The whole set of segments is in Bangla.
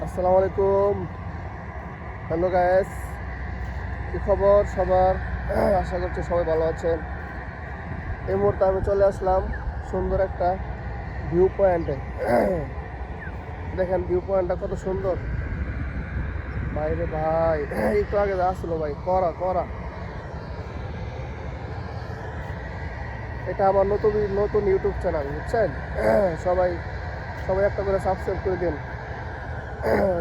আসসালামু আলাইকুম। হ্যালো গাইস, কী খবর সবার? আশা করছি সবাই ভালো আছেন। এই মুহূর্তে আমি চলে আসলাম সুন্দর একটা ভিউ পয়েন্টে। দেখেন ভিউ পয়েন্টটা কত সুন্দর বাইরে ভাই। একটু আগে আসলো ভাই, করা করা। এটা আমার নতুন নতুন ইউটিউব চ্যানেল, বুঝছেন? সবাই সবাই একটা করে সাবস্ক্রাইব করে দিন,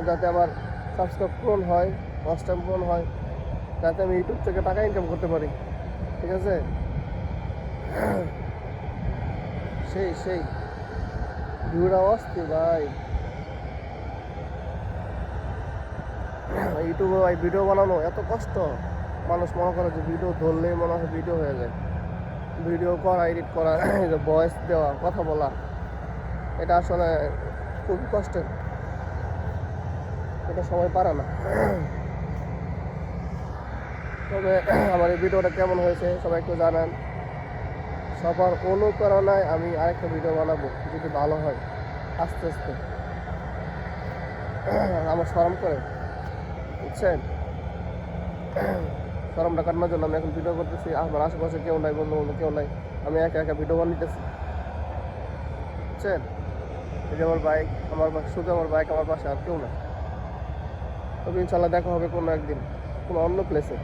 যাতে আমার সাবস্ক্রাইব পূরণ হয়, ওয়াচ টাইম পূরণ হয়, যাতে আমি ইউটিউব থেকে টাকা ইনকাম করতে পারি। ঠিক আছে? সেই ভিউটা অস্থির ভাই। ইউটিউবে ভাই ভিডিও বানানো এত কষ্ট। মানুষ মনে করে যে ভিডিও ধরলেই মনে হয় ভিডিও হয়ে যায়। ভিডিও করা, এডিট করা, ভয়েস দেওয়া, কথা বলা, এটা আসলে খুবই কষ্টের। এটা সবাই পারে না। তবে আমার এই ভিডিওটা কেমন হয়েছে সবাই একটু জানান। সবার অনুপ্রেরণায় আমি আরেকটা ভিডিও বানাবো, যদি ভালো হয়। আস্তে আস্তে আমার শরম করে, বুঝছেন? শরমটা কাটানোর জন্য আমি এখন ভিডিও করতেছি। আমার আশেপাশে কেউ নাই, বন্ধু বন্ধু কেউ নাই, আমি একা একা ভিডিও বানাইতেছি, বুঝছেন? এই যে আমার বাইক, শুধু আমার বাইক আমার পাশে, আর কেউ না। তবে ইনশাল্লাহ দেখা হবে কোনো একদিন কোনো অন্য প্লেসে।